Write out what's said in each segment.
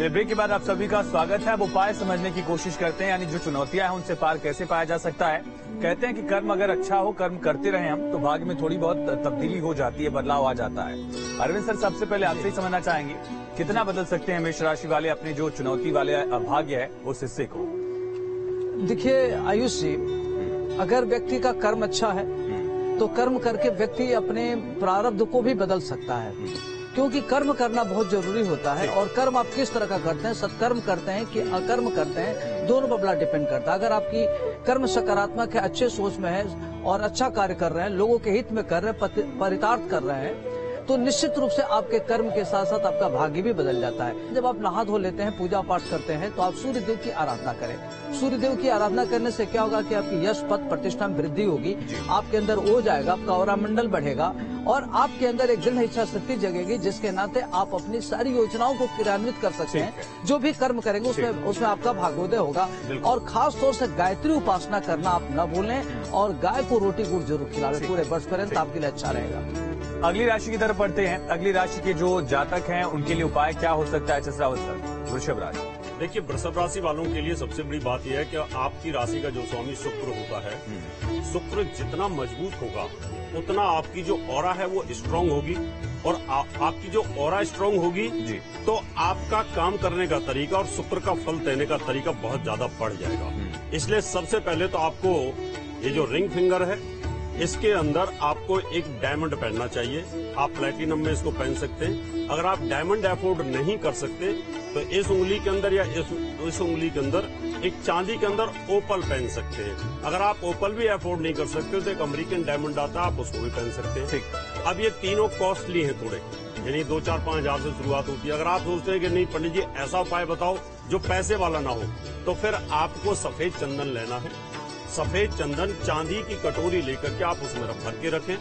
Break के बाद आप सभी का स्वागत है। अब उपाय समझने की कोशिश करते हैं, यानी जो चुनौतियां हैं उनसे पार कैसे पाया जा सकता है। कहते हैं कि कर्म अगर अच्छा हो, कर्म करते रहे हम, तो भाग्य में थोड़ी बहुत तब्दीली हो जाती है, बदलाव आ जाता है। अरविंद सर, सबसे पहले आपसे ही समझना चाहेंगे, कितना बदल सकते हैं मेष राशि वाले अपने जो चुनौती वाले भाग्य है उस हिस्से को? देखिए आयुष जी, अगर व्यक्ति का कर्म अच्छा है तो कर्म करके व्यक्ति अपने प्रारब्ध को भी बदल सकता है, क्योंकि कर्म करना बहुत जरूरी होता है। और कर्म आप किस तरह का करते हैं, सत्कर्म करते हैं कि अकर्म करते हैं, दोनों पर बड़ा डिपेंड करता है। अगर आपकी कर्म सकारात्मक है, अच्छे सोच में है और अच्छा कार्य कर रहे हैं, लोगों के हित में कर रहे हैं, परितार्थ कर रहे हैं, तो निश्चित रूप से आपके कर्म के साथ साथ आपका भाग्य भी बदल जाता है। जब आप नहा धो लेते हैं, पूजा पाठ करते हैं, तो आप सूर्य देव की आराधना करें। सूर्य देव की आराधना करने से क्या होगा कि आपकी यश पद प्रतिष्ठा में वृद्धि होगी, आपके अंदर हो जाएगा, आपका औरा मंडल बढ़ेगा और आपके अंदर एक दृढ़ इच्छा शक्ति जगेगी, जिसके नाते आप अपनी सारी योजनाओं को क्रियान्वित कर सकते हैं। जो भी कर्म करेंगे उसमें आपका भाग्योदय होगा। और खास तौर से गायत्री उपासना करना आप न भूलें और गाय को रोटी गुड़ जरूर खिलाएं पूरे वर्ष पर्यंत, आपके लिए अच्छा रहेगा। अगली राशि की तरफ बढ़ते हैं। अगली राशि के जो जातक हैं उनके लिए उपाय क्या हो सकता है? चतुरावत सर, वृषभ राशि। देखिए, वृषभ राशि वालों के लिए सबसे बड़ी बात यह है कि आपकी राशि का जो स्वामी शुक्र होता है, शुक्र जितना मजबूत होगा उतना आपकी जो ऑरा है वो स्ट्रांग होगी। और आपकी जो ऑरा स्ट्रांग होगी जी, तो आपका काम करने का तरीका और शुक्र का फल देने का तरीका बहुत ज्यादा बढ़ जाएगा। इसलिए सबसे पहले तो आपको ये जो रिंग फिंगर है, इसके अंदर आपको एक डायमंड पहनना चाहिए। आप प्लेटिनम में इसको पहन सकते हैं। अगर आप डायमंड अफोर्ड नहीं कर सकते तो इस उंगली के अंदर या इस उंगली के अंदर एक चांदी के अंदर ओपल पहन सकते हैं। अगर आप ओपल भी अफोर्ड नहीं कर सकते तो एक अमेरिकन डायमंड आता है, आप उसको भी पहन सकते हैं। ठीक। अब ये तीनों कॉस्टली हैं थोड़े, यानी 2-4-5 हजार से शुरुआत होती है। अगर आप सोचते हैं कि नहीं पंडित जी ऐसा उपाय बताओ जो पैसे वाला ना हो, तो फिर आपको सफेद चंदन लेना है। सफेद चंदन चांदी की कटोरी लेकर के आप उसमें भर के रखें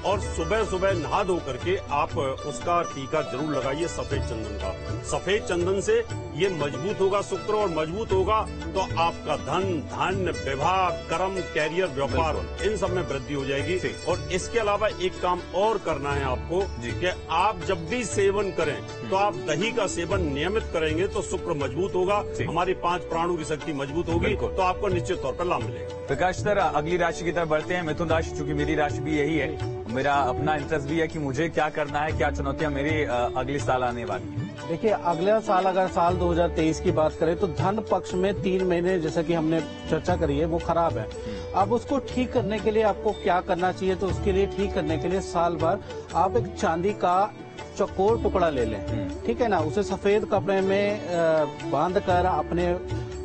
और सुबह सुबह नहा धो करके आप उसका टीका जरूर लगाइए सफेद चंदन का। सफेद चंदन से ये मजबूत होगा शुक्र, और मजबूत होगा तो आपका धन, धान्य, विवाह, कर्म, कैरियर, व्यापार, इन सब में वृद्धि हो जाएगी। और इसके अलावा एक काम और करना है आपको कि आप जब भी सेवन करें तो आप दही का सेवन नियमित करेंगे तो शुक्र मजबूत होगा, हमारी 5 प्राणों की शक्ति मजबूत होगी, तो आपको निश्चित तौर पर लाभ मिलेगा। प्रकाश सर, अगली राशि की तरफ बढ़ते हैं। मिथुन राशि, चूंकि मेरी राशि भी यही है, मेरा अपना इंटरेस्ट भी है कि मुझे क्या करना है, क्या चुनौतियां मेरे अगले साल आने वाली है। देखिए, अगला साल अगर साल 2023 की बात करें तो धन पक्ष में 3 महीने जैसा कि हमने चर्चा करी है वो खराब है। अब उसको ठीक करने के लिए आपको क्या करना चाहिए, तो उसके लिए ठीक करने के लिए साल भर आप एक चांदी का चौकोर टुकड़ा ले लें, ठीक है ना। उसे सफेद कपड़े में बांध कर अपने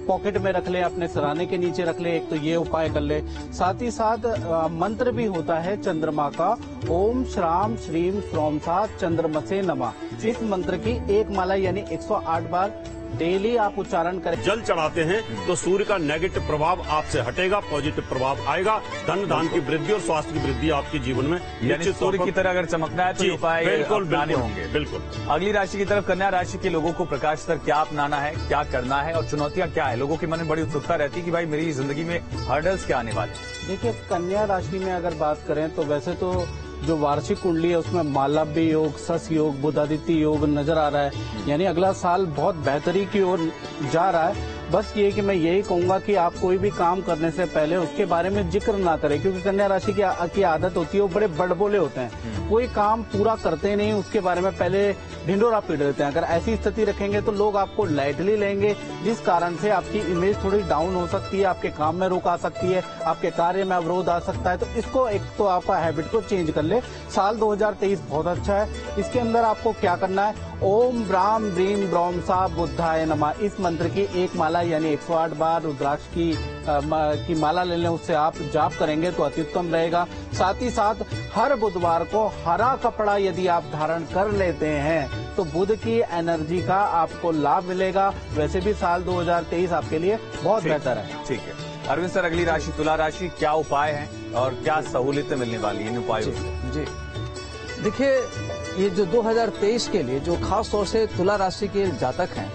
पॉकेट में रख ले, अपने सराहने के नीचे रख ले। एक तो ये उपाय कर ले। साथ ही साथ मंत्र भी होता है चंद्रमा का, ओम श्राम श्रीम श्रोम सा चंद्रमसे नमः। इस मंत्र की एक माला यानी 108 बार डेली आप उच्चारण करें। जल चढ़ाते हैं तो सूर्य का नेगेटिव प्रभाव आपसे हटेगा, पॉजिटिव प्रभाव आएगा, धन धान की वृद्धि और स्वास्थ्य की वृद्धि आपके जीवन में निश्चित सूर्य की तरह अगर चमकना है तो उपाय अपनाने होंगे। बिल्कुल। अगली राशि की तरफ, कन्या राशि के लोगों को प्रकाश सर क्या अपनाना है, क्या करना है और चुनौतियां क्या है? लोगों के मन में बड़ी उत्सुकता रहती है कि भाई मेरी जिंदगी में हर्डल्स क्या आने वाले हैं। देखिए, कन्या राशि में अगर बात करें तो वैसे तो जो वार्षिक कुंडली है उसमें मालव्य योग, सस योग, बुधादित्य योग नजर आ रहा है, यानी अगला साल बहुत बेहतरी की ओर जा रहा है। बस ये कि मैं यही कहूंगा कि आप कोई भी काम करने से पहले उसके बारे में जिक्र ना करें, क्योंकि कन्या राशि की आदत होती है, वो बड़े बड़बोले होते हैं, कोई काम पूरा करते नहीं, उसके बारे में पहले ढिंडोरा पीट देते हैं। अगर ऐसी स्थिति रखेंगे तो लोग आपको लाइटली लेंगे, जिस कारण से आपकी इमेज थोड़ी डाउन हो सकती है, आपके काम में रुक आ सकती है, आपके कार्य में अवरोध आ सकता है। तो इसको एक तो आप हैबिट को चेंज कर ले। साल 2023 बहुत अच्छा है। इसके अंदर आपको क्या करना है, ओम ब्राम ब्रीम ब्रौम सा बुद्धाय नमः, इस मंत्र की एक माला यानी 108 बार रुद्राक्ष की माला ले लें, उससे आप जाप करेंगे तो अति उत्तम रहेगा। साथ ही साथ हर बुधवार को हरा कपड़ा यदि आप धारण कर लेते हैं तो बुध की एनर्जी का आपको लाभ मिलेगा। वैसे भी साल 2023 आपके लिए बहुत बेहतर है। ठीक है अरविंद सर, अगली राशि तुला राशि, क्या उपाय है और क्या सहूलियतें मिलने वाली इन उपायों से? जी देखिए, ये जो 2023 के लिए जो खास तौर से तुला राशि के जातक हैं,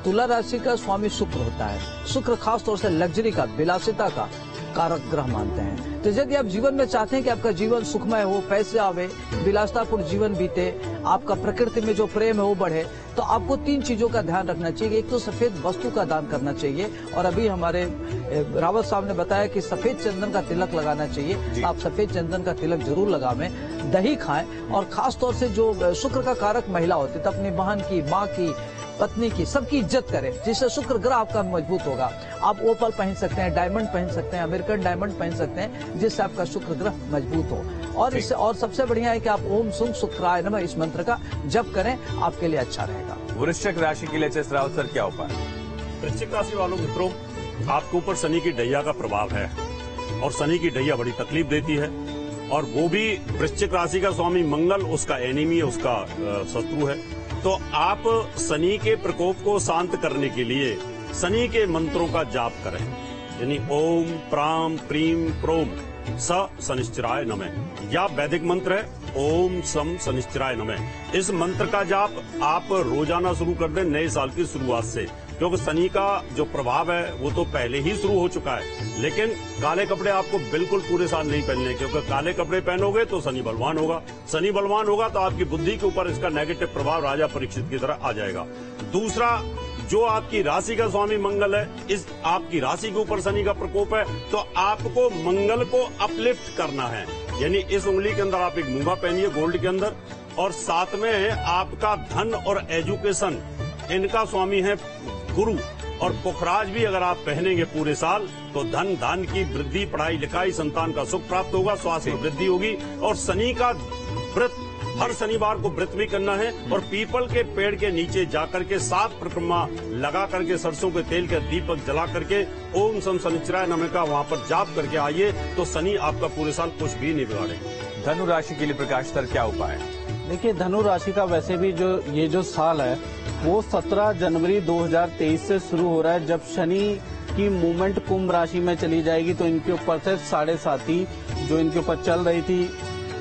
तुला राशि का स्वामी शुक्र होता है। शुक्र खास तौर से लग्जरी का, विलासिता का कारक ग्रह मानते हैं। तो यदि आप जीवन में चाहते हैं कि आपका जीवन सुखमय हो, पैसे आवे, विलासतापूर्ण जीवन बीते, आपका प्रकृति में जो प्रेम है वो बढ़े, तो आपको 3 चीजों का ध्यान रखना चाहिए। एक तो सफेद वस्तु का दान करना चाहिए, और अभी हमारे रावत साहब ने बताया कि सफेद चंदन का तिलक लगाना चाहिए। आप सफेद चंदन का तिलक जरूर लगावें, दही खाएं, और खास तौर से जो शुक्र का कारक महिला होती है तो अपनी बहन की, माँ की, पत्नी की, सबकी इज्जत करें, जिससे शुक्र ग्रह आपका मजबूत होगा। आप ओपल पहन सकते हैं, डायमंड पहन सकते हैं, अमेरिकन डायमंड पहन सकते हैं, जिससे आपका शुक्र ग्रह मजबूत हो। और इससे और सबसे बढ़िया है कि आप ओम सुम शुक्राय नमः इस मंत्र का जप करें, आपके लिए अच्छा रहेगा। वृश्चिक राशि के लिए एच.एस. रावत सर क्या उपाय? वृश्चिक राशि वालों मित्रों, आपके ऊपर शनि की डैया का प्रभाव है, और शनि की डैया बड़ी तकलीफ देती है, और वो भी वृश्चिक राशि का स्वामी मंगल उसका एनिमी है, उसका शत्रु है। तो आप शनि के प्रकोप को शांत करने के लिए शनि के मंत्रों का जाप करें, यानी ओम प्राम प्रीम प्रोम स शनिश्चराय नमः, या वैदिक मंत्र है ओम सम शनिश्चराय नमः। इस मंत्र का जाप आप रोजाना शुरू कर दें नए साल की शुरुआत से, क्योंकि शनि का जो प्रभाव है वो तो पहले ही शुरू हो चुका है। लेकिन काले कपड़े आपको बिल्कुल पूरे साल नहीं पहनने, क्योंकि काले कपड़े पहनोगे तो शनि बलवान होगा, शनि बलवान होगा तो आपकी बुद्धि के ऊपर इसका नेगेटिव प्रभाव राजा परीक्षित की तरह आ जाएगा। दूसरा, जो आपकी राशि का स्वामी मंगल है, इस आपकी राशि के ऊपर शनि का प्रकोप है, तो आपको मंगल को अपलिफ्ट करना है, यानी इस उंगली के अंदर आप एक मूंगा पहनिए गोल्ड के अंदर, और साथ में आपका धन और एजुकेशन, इनका स्वामी है गुरु, और पुखराज भी अगर आप पहनेंगे पूरे साल तो धन धान की वृद्धि, पढ़ाई लिखाई, संतान का सुख प्राप्त होगा, स्वास्थ्य में वृद्धि होगी। और शनि का व्रत हर शनिवार को व्रत भी करना है, और पीपल के पेड़ के नीचे जाकर के 7 परिक्रमा लगा करके सरसों के तेल के दीपक जला करके ओम सम शनिश्चराय नमः का वहाँ पर जाप करके आइए, तो शनि आपका पूरे साल कुछ भी नहीं बिगाड़ेगा। धनु राशि के लिए प्रकाश सर क्या उपाय है? देखिए, धनु राशि का वैसे भी जो साल है वो 17 जनवरी 2023 से शुरू हो रहा है, जब शनि की मूवमेंट कुंभ राशि में चली जाएगी। तो इनके ऊपर से 7.5 जो इनके ऊपर चल रही थी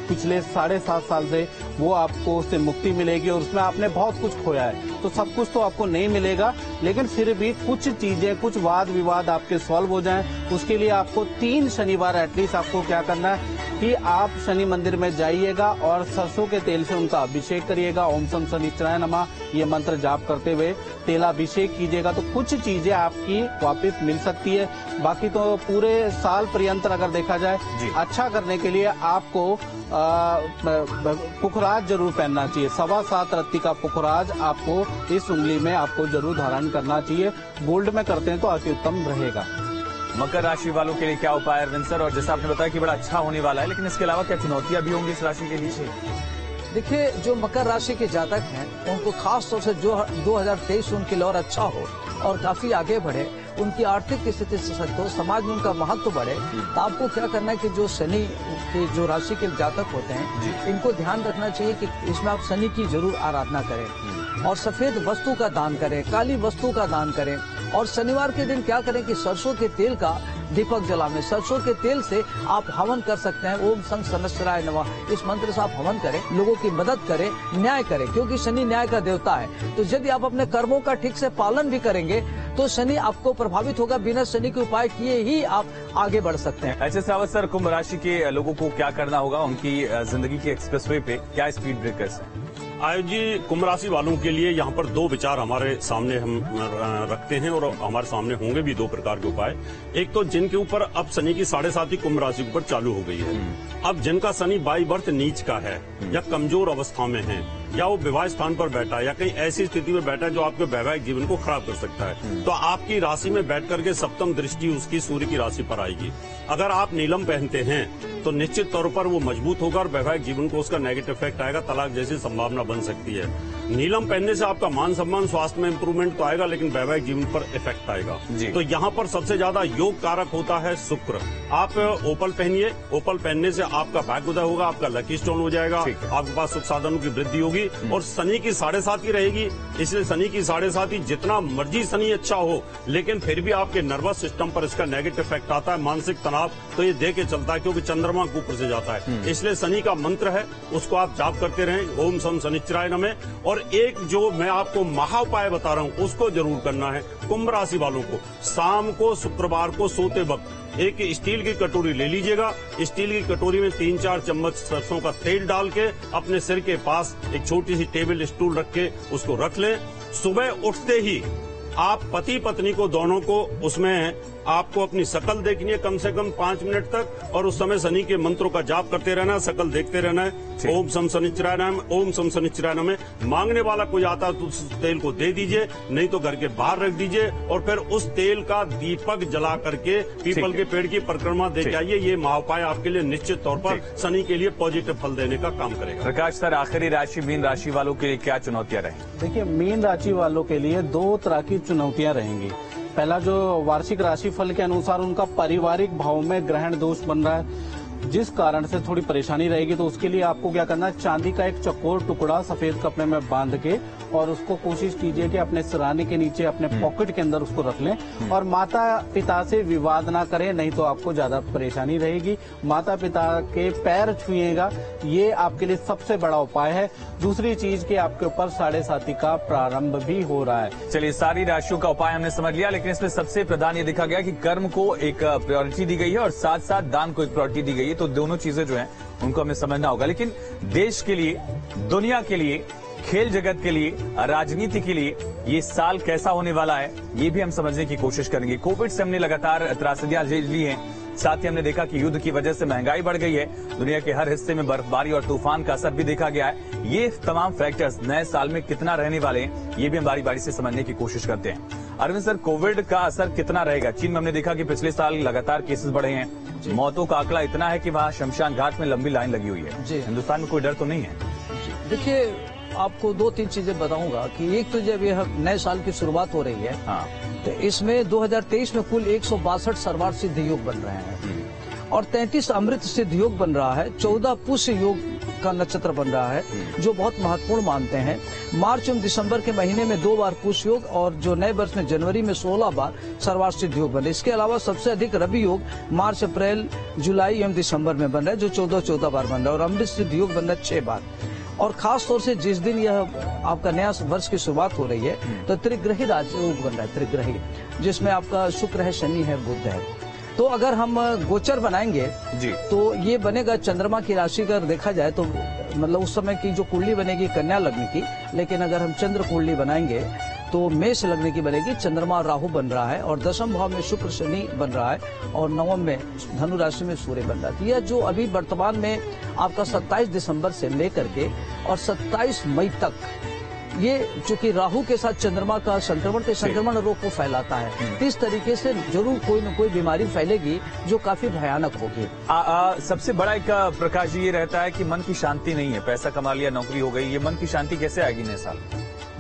पिछले 7.5 साल से, वो आपको उससे मुक्ति मिलेगी, और उसमें आपने बहुत कुछ खोया है। तो सब कुछ तो आपको नहीं मिलेगा, लेकिन फिर भी कुछ चीजें, कुछ वाद विवाद आपके सॉल्व हो जाएं, उसके लिए आपको 3 शनिवार एटलीस्ट आपको क्या करना है कि आप शनि मंदिर में जाइएगा और सरसों के तेल से उनका अभिषेक करिएगा। ओम सम शनिश्चराय नमः ये मंत्र जाप करते हुए तेलाभिषेक कीजिएगा, तो कुछ चीजें आपकी वापस मिल सकती है। बाकी तो पूरे साल पर्यंत अगर देखा जाए, अच्छा करने के लिए आपको पुखराज जरूर पहनना चाहिए। 7.25 रत्ती का पुखराज आपको इस उंगली में आपको जरूर धारण करना चाहिए। गोल्ड में करते हैं तो अति उत्तम रहेगा। मकर राशि वालों के लिए क्या उपाय अरविंद सर? और जैसा आपने बताया कि बड़ा अच्छा होने वाला है, लेकिन इसके अलावा क्या चुनौतियां भी होंगी इस राशि के लिए? देखिए, जो मकर राशि के जातक हैं उनको खास तौर से जो 2023 उनके लिए और अच्छा हो और काफी आगे बढ़े, उनकी आर्थिक स्थिति सशक्त हो, समाज में उनका महत्व बढ़े, तो आपको क्या करना है कि जो शनि के जो राशि के जातक होते हैं इनको ध्यान रखना चाहिए कि इसमें आप शनि की जरूर आराधना करें, और सफेद वस्तु का दान करें, काली वस्तु का दान करें। और शनिवार के दिन क्या करें कि सरसों के तेल का दीपक जलाएं। सरसों के तेल से आप हवन कर सकते हैं, ओम सं शनिश्चराय नमः इस मंत्र से आप हवन करें, लोगों की मदद करें, न्याय करें, क्योंकि शनि न्याय का देवता है। तो यदि आप अपने कर्मों का ठीक से पालन भी करेंगे तो शनि आपको प्रभावित होगा, बिना शनि के उपाय किए ही आप आगे बढ़ सकते हैं। एच.एस. रावत सर, कुंभ राशि के लोगों को क्या करना होगा? उनकी जिंदगी के एक्सप्रेसवे पे क्या स्पीड ब्रेकर्स हैं? आयुष जी, कुंभ राशि वालों के लिए यहाँ पर 2 विचार हमारे सामने हम रखते हैं, और हमारे सामने होंगे भी 2 प्रकार के उपाय। एक तो जिनके ऊपर अब शनि की 7.5 कुंभ राशि के ऊपर चालू हो गई है, अब जिनका शनि बाई बर्थ नीच का है या कमजोर अवस्था में है, या वो विवाह स्थान पर बैठा है, या कहीं ऐसी स्थिति में बैठा है जो आपके वैवाहिक जीवन को खराब कर सकता है, तो आपकी राशि में बैठ करके सप्तम दृष्टि उसकी सूर्य की राशि पर आएगी। अगर आप नीलम पहनते हैं तो निश्चित तौर पर वो मजबूत होगा और वैवाहिक जीवन को उसका नेगेटिव इफेक्ट आएगा, तलाक जैसी संभावना बन सकती है। नीलम पहनने से आपका मान सम्मान, स्वास्थ्य में इंप्रूवमेंट तो आएगा, लेकिन वैवाहिक जीवन पर इफेक्ट आएगा। तो यहाँ पर सबसे ज्यादा योग कारक होता है शुक्र। आप ओपल पहनिए, ओपल पहनने से आपका भाग्योदय होगा, आपका लकी स्टोन हो जाएगा, आपके पास सुख साधनों की वृद्धि होगी। और शनि की 7.5 रहेगी, इसलिए शनि की 7.5 जितना मर्जी शनि अच्छा हो, लेकिन फिर भी आपके नर्वस सिस्टम पर इसका नेगेटिव इफेक्ट आता है, मानसिक तनाव तो ये दे के चलता है, क्योंकि चंद्रमा ऊपर से जाता है। इसलिए शनि का मंत्र है, उसको आप जाप करते रहें, ओम सम शनिश्चराय नमः। और और एक जो मैं आपको महाउपाय बता रहा हूं उसको जरूर करना है। कुंभ राशि वालों को शाम को शुक्रवार को सोते वक्त एक स्टील की कटोरी ले लीजिएगा। स्टील की कटोरी में 3-4 चम्मच सरसों का तेल डाल के अपने सिर के पास एक छोटी सी टेबल स्टूल रख के उसको रख लें। सुबह उठते ही आप पति पत्नी को दोनों को उसमें आपको अपनी शकल देखनी है कम से कम 5 मिनट तक, और उस समय शनि के मंत्रों का जाप करते रहना है, शकल देखते रहना है। ओम सम शनिश्चराय नमः, ओम सम शनिश्चराय नमः। मांगने वाला कोई आता तो उस तेल को दे दीजिए, नहीं तो घर के बाहर रख दीजिए, और फिर उस तेल का दीपक जला करके पीपल के पेड़ की परिक्रमा दे के आइए। ये महाउपाय आपके लिए निश्चित तौर पर शनि के लिए पॉजिटिव फल देने का काम करेगा। प्रकाश सर, आखिरी राशि मीन राशि वालों के लिए क्या चुनौतियां रहेंगी? देखिए, मीन राशि वालों के लिए 2 तरह की चुनौतियां रहेंगी। पहला, जो वार्षिक राशिफल के अनुसार उनका पारिवारिक भाव में ग्रहण दोष बन रहा है, जिस कारण से थोड़ी परेशानी रहेगी। तो उसके लिए आपको क्या करना है, चांदी का एक चौकोर टुकड़ा सफेद कपड़े में बांध के और उसको कोशिश कीजिए कि अपने सिराने के नीचे अपने पॉकेट के अंदर उसको रख लें, और माता पिता से विवाद ना करें, नहीं तो आपको ज्यादा परेशानी रहेगी। माता पिता के पैर छुइएगा, ये आपके लिए सबसे बड़ा उपाय है। दूसरी चीज कि आपके ऊपर 7.5 का प्रारंभ भी हो रहा है। चलिए, सारी राशियों का उपाय हमने समझ लिया, लेकिन इसमें सबसे प्रधान ये देखा गया कि कर्म को एक प्रायोरिटी दी गई है और साथ साथ दान को एक प्रायोरिटी दी गई है। तो दोनों चीजें जो हैं उनको हमें समझना होगा। लेकिन देश के लिए, दुनिया के लिए, खेल जगत के लिए, राजनीति के लिए ये साल कैसा होने वाला है, ये भी हम समझने की कोशिश करेंगे। कोविड से हमने लगातार त्रासदियां झेल ली हैं, साथ ही हमने देखा कि युद्ध की वजह से महंगाई बढ़ गई है, दुनिया के हर हिस्से में बर्फबारी और तूफान का असर भी देखा गया है। ये तमाम फैक्टर्स नए साल में कितना रहने वाले हैं, ये भी हम बारी बारी से समझने की कोशिश करते हैं। अरविंद सर, कोविड का असर कितना रहेगा? चीन में हमने देखा कि पिछले साल लगातार केसेस बढ़े हैं, मौतों का आंकड़ा इतना है कि वहाँ शमशान घाट में लंबी लाइन लगी हुई है। हिंदुस्तान में कोई डर तो नहीं है? देखिए, आपको 2-3 चीजें बताऊंगा कि एक तो जब यह नए साल की शुरुआत हो रही है, तो इसमें 2023 में कुल 162 सर्वार्थ सिद्ध योग बन रहे हैं और 33 अमृत सिद्ध योग बन रहा है। 14 पुष्य योग का नक्षत्र बन रहा है, जो बहुत महत्वपूर्ण मानते हैं। मार्च एवं दिसंबर के महीने में 2 बार पुष्य योग, और जो नए वर्ष में जनवरी में 16 बार सर्वार्थ सिद्ध योग बन रहे। इसके अलावा सबसे अधिक रवि योग मार्च, अप्रैल, जुलाई एवं दिसंबर में बन रहा है, जो 14 बार बन रहा है, और अमृत सिद्ध योग बन रहा है 6 बार। और खास तौर से जिस दिन यह आपका नया वर्ष की शुरुआत हो रही है, तो त्रिग्रही राजयोग बन रहा है, त्रिग्रही, जिसमें आपका शुक्र है, शनि है, बुध है। तो अगर हम गोचर बनाएंगे जी, तो ये बनेगा चंद्रमा की राशि अगर देखा जाए तो मतलब उस समय की जो कुंडली बनेगी कन्या लग्न की, लेकिन अगर हम चंद्र कुंडली बनाएंगे तो मेष लग्न की बनेगी। चंद्रमा राहु बन रहा है और 10वें भाव में शुक्र शनि बन रहा है और 9वें में धनु राशि में सूर्य बन रहा है। यह जो अभी वर्तमान में आपका 27 दिसंबर से लेकर के और 27 मई तक, ये चूंकि राहु के साथ चंद्रमा का संक्रमण रोग को फैलाता है, तो इस तरीके से जरूर कोई न कोई बीमारी फैलेगी जो काफी भयानक होगी। सबसे बड़ा एक प्रकाश ये रहता है कि मन की शांति नहीं है। पैसा कमा लिया, नौकरी हो गई, ये मन की शांति कैसे आएगी नए साल?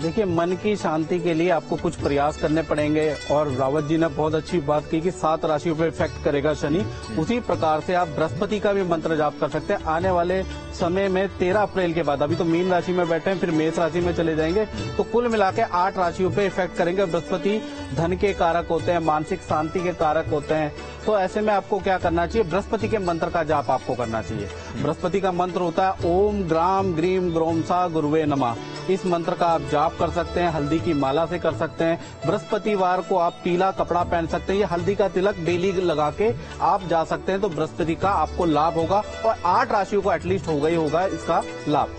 देखिए, मन की शांति के लिए आपको कुछ प्रयास करने पड़ेंगे, और रावत जी ने बहुत अच्छी बात की कि 7 राशियों पे इफेक्ट करेगा शनि। उसी प्रकार से आप बृहस्पति का भी मंत्र जाप कर सकते हैं। आने वाले समय में 13 अप्रैल के बाद, अभी तो मीन राशि में बैठे हैं, फिर मेष राशि में चले जाएंगे, तो कुल मिला के 8 राशियों पे इफेक्ट करेंगे। बृहस्पति धन के कारक होते हैं, मानसिक शांति के कारक होते हैं, तो ऐसे में आपको क्या करना चाहिए, बृहस्पति के मंत्र का जाप आपको करना चाहिए। बृहस्पति का मंत्र होता है ओम ग्राम ग्रीम ग्रोम सा गुरुवे नमः। इस मंत्र का आप जाप कर सकते हैं, हल्दी की माला से कर सकते हैं। बृहस्पतिवार को आप पीला कपड़ा पहन सकते हैं, ये हल्दी का तिलक डेली लगा के आप जा सकते हैं, तो बृहस्पति का आपको लाभ होगा और 8 राशियों को एटलीस्ट होगा ही होगा इसका लाभ।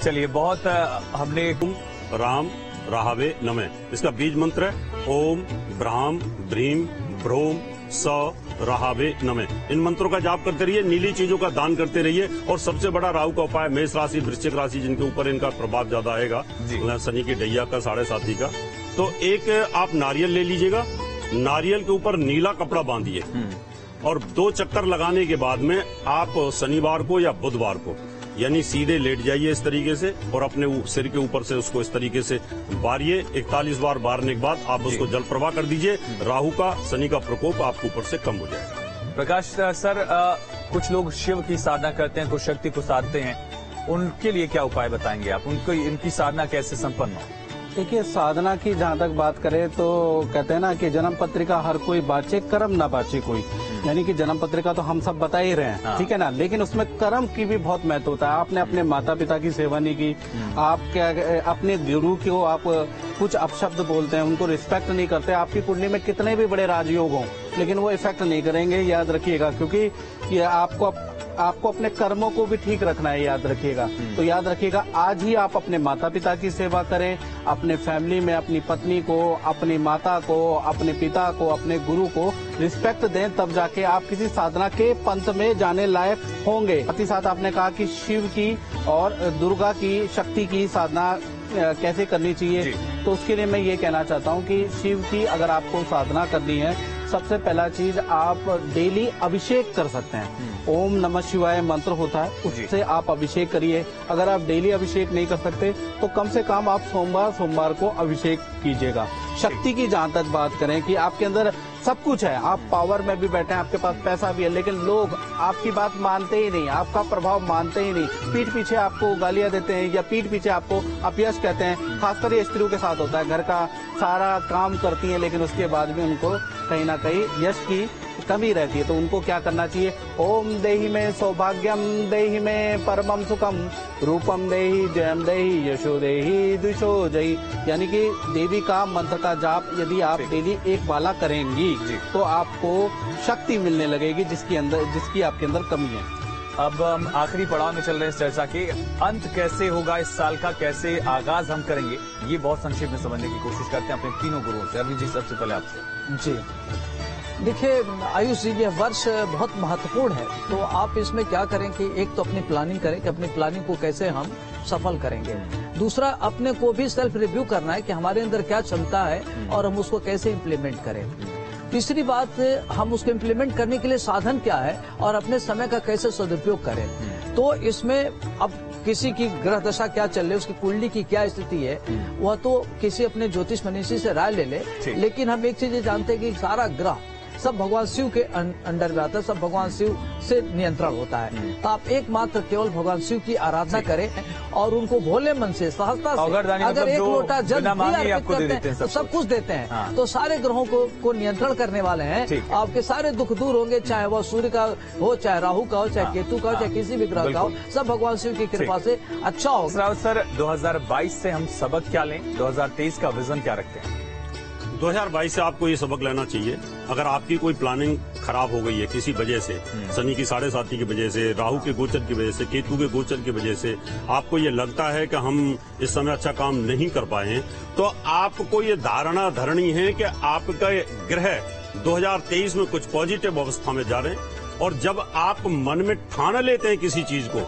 चलिए, बहुत हमने राम राहवे नमः, इसका बीज मंत्र है ओम ब्राह्म ब्रीम ब्रोम स राहवे नमः। इन मंत्रों का जाप करते रहिए, नीली चीजों का दान करते रहिए। और सबसे बड़ा राहु का उपाय, मेष राशि वृश्चिक राशि जिनके ऊपर इनका प्रभाव ज्यादा आएगा, शनि की डैया का 7.5 का, तो एक आप नारियल ले लीजिएगा, नारियल के ऊपर नीला कपड़ा बांधिए और 2 चक्कर लगाने के बाद में आप शनिवार को या बुधवार को यानी सीधे लेट जाइए इस तरीके से और अपने सिर के ऊपर से उसको इस तरीके से बारिए। 41 बार बारने के बाद आप उसको जल प्रवाह कर दीजिए। राहु का, शनि का प्रकोप आपके ऊपर से कम हो जाएगा। प्रकाश सर, कुछ लोग शिव की साधना करते हैं, कुछ शक्ति को साधते हैं, उनके लिए क्या उपाय बताएंगे आप? उनको इनकी साधना कैसे संपन्न हो? देखिए, साधना की जहाँ तक बात करें तो कहते हैं ना कि जन्म पत्रिका हर कोई बाँचे, कर्म ना बाँचे कोई। यानी कि जन्म पत्रिका तो हम सब बता ही रहे हैं, ठीक है ना, लेकिन उसमें कर्म की भी बहुत महत्व होता है। आपने अपने माता पिता की सेवा नहीं की, आप क्या अपने गुरु को आप कुछ अपशब्द बोलते हैं, उनको रिस्पेक्ट नहीं करते, आपकी कुंडली में कितने भी बड़े राजयोग हों लेकिन वो इफेक्ट नहीं करेंगे, याद रखिएगा। क्योंकि ये आपको अपने कर्मों को भी ठीक रखना है, याद रखिएगा। तो याद रखिएगा, आज ही आप अपने माता पिता की सेवा करें, अपने फैमिली में अपनी पत्नी को, अपनी माता को, अपने पिता को, अपने गुरु को रिस्पेक्ट दें, तब जाके आप किसी साधना के पंथ में जाने लायक होंगे। साथ ही साथ आपने कहा कि शिव की और दुर्गा की शक्ति की साधना कैसे करनी चाहिए, तो उसके लिए मैं ये कहना चाहता हूँ कि शिव की अगर आपको साधना करनी है, सबसे पहला चीज आप डेली अभिषेक कर सकते हैं। ओम नमः शिवाय मंत्र होता है, उससे आप अभिषेक करिए। अगर आप डेली अभिषेक नहीं कर सकते तो कम से कम आप सोमवार को अभिषेक कीजिएगा। शक्ति की जहाँ तक बात करें कि आपके अंदर सब कुछ है, आप पावर में भी बैठे हैं, आपके पास पैसा भी है, लेकिन लोग आपकी बात मानते ही नहीं, आपका प्रभाव मानते ही नहीं, पीठ पीछे आपको गालियां देते हैं या पीठ पीछे आपको अपयश कहते हैं। खासकर ये स्त्रियों के साथ होता है, घर का सारा काम करती हैं लेकिन उसके बाद भी उनको कहीं ना कहीं यश की कमी रहती है। तो उनको क्या करना चाहिए? ओम देहि में सौभाग्यम, देहि में परमम सुखम, रूपम देहि, जयम देहि, यशो देहि, दिशो जयी। यानी कि देवी का मंत्र का जाप यदि आप डेली एक माला करेंगी तो आपको शक्ति मिलने लगेगी जिसकी आपके अंदर कमी है। अब हम आखिरी पड़ाव में चल रहे हैं इस चर्चा के। अंत कैसे होगा इस साल का, कैसे आगाज हम करेंगे, ये बहुत संक्षेप में समझने की कोशिश करते हैं अपने तीनों गुरुओं से। अरविंद जी, सबसे पहले आपसे। जी देखिए आयुष जी, यह वर्ष बहुत महत्वपूर्ण है, तो आप इसमें क्या करें कि एक तो अपनी प्लानिंग करें कि अपनी प्लानिंग को कैसे हम सफल करेंगे। दूसरा, अपने को भी सेल्फ रिव्यू करना है कि हमारे अंदर क्या क्षमता है और हम उसको कैसे इम्प्लीमेंट करें। तीसरी बात, हम उसको इम्प्लीमेंट करने के लिए साधन क्या है और अपने समय का कैसे सदुपयोग करें। तो इसमें अब किसी की ग्रह दशा क्या चल रही है, उसकी कुंडली की क्या स्थिति है, वह तो किसी अपने ज्योतिष मनीषी से राय ले ले, लेकिन हम एक चीज ये जानते हैं कि सारा ग्रह सब भगवान शिव के अंडर में आता है, सब भगवान शिव से नियंत्रण होता है। तो आप एकमात्र केवल भगवान शिव की आराधना करें और उनको भोले मन से, सहजता से, अगर एक लोटा जल भी अर्पित करते हैं तो सब कुछ देते हैं। हाँ। तो सारे ग्रहों को नियंत्रण करने वाले हैं, आपके सारे दुख दूर होंगे, चाहे वह सूर्य का हो, चाहे राहु का हो, चाहे केतु का हो, चाहे किसी भी ग्रह का हो, सब भगवान शिव की कृपा से अच्छा होगा। सर, 2022 से हम सबक क्या लें, 2023 का विजन क्या रखते हैं? 2022 से आपको ये सबक लेना चाहिए, अगर आपकी कोई प्लानिंग खराब हो गई है किसी वजह से, शनि की 7.5 की वजह से, राहु के गोचर की वजह से, केतु के गोचर की वजह से आपको ये लगता है कि हम इस समय अच्छा काम नहीं कर पाए हैं, तो आपको ये धारणा धरनी है कि आपका ग्रह 2023 में कुछ पॉजिटिव अवस्था में जा रहे हैं। और जब आप मन में ठान लेते हैं किसी चीज को,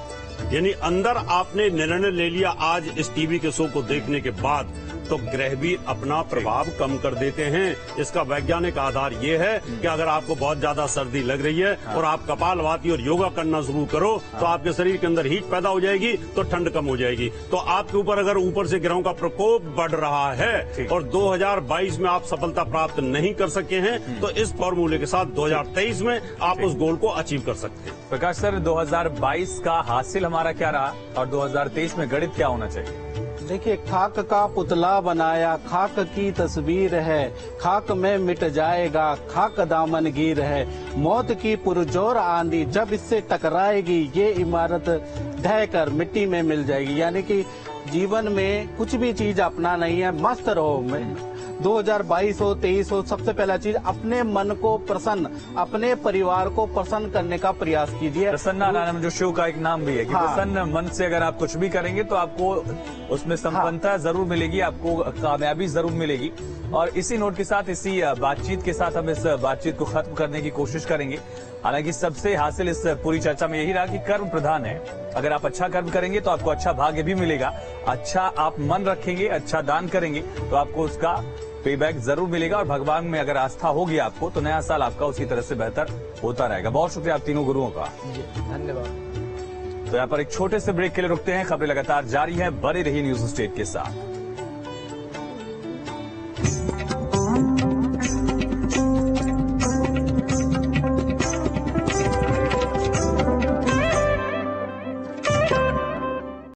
यानी अंदर आपने निर्णय ले लिया आज इस टीवी के शो को देखने के बाद, तो ग्रह भी अपना प्रभाव कम कर देते हैं। इसका वैज्ञानिक आधार ये है कि अगर आपको बहुत ज्यादा सर्दी लग रही है और आप कपालभाति और योगा करना शुरू करो तो आपके शरीर के अंदर हीट पैदा हो जाएगी, तो ठंड कम हो जाएगी। तो आपके ऊपर अगर ऊपर से ग्रहों का प्रकोप बढ़ रहा है और 2022 में आप सफलता प्राप्त नहीं कर सके हैं, तो इस फॉर्मूले के साथ 2023 में आप उस गोल को अचीव कर सकते हैं। प्रकाश सर, 2022 का हासिल हमारा क्या रहा और 2023 में गणित क्या होना चाहिए? देखिए, खाक का पुतला बनाया, खाक की तस्वीर है, खाक में मिट जाएगा, खाक दामन गिर है, मौत की पुरजोर आंधी जब इससे टकराएगी, ये इमारत ढह कर मिट्टी में मिल जाएगी। यानी कि जीवन में कुछ भी चीज अपना नहीं है, मस्त रहो। 2022 हो 23 हो, सबसे पहला चीज अपने मन को प्रसन्न, अपने परिवार को प्रसन्न करने का प्रयास कीजिए। प्रसन्नानंद जो शो का एक नाम भी है कि प्रसन्न मन से अगर आप कुछ भी करेंगे तो आपको उसमें संपन्नता जरूर मिलेगी, आपको कामयाबी जरूर मिलेगी। और इसी नोट के साथ, इसी बातचीत के साथ हम इस बातचीत को खत्म करने की कोशिश करेंगे। हालांकि सबसे हासिल इस पूरी चर्चा में यही रहा कि कर्म प्रधान है। अगर आप अच्छा कर्म करेंगे तो आपको अच्छा भाग्य भी मिलेगा, अच्छा आप मन रखेंगे, अच्छा दान करेंगे तो आपको उसका पेबैक जरूर मिलेगा। और भगवान में अगर आस्था होगी आपको तो नया साल आपका उसी तरह से बेहतर होता रहेगा। बहुत शुक्रिया आप तीनों गुरुओं का, धन्यवाद। तो यहाँ पर एक छोटे से ब्रेक के लिए रुकते हैं। खबरें लगातार जारी है, बने रहिए न्यूज स्टेट के साथ।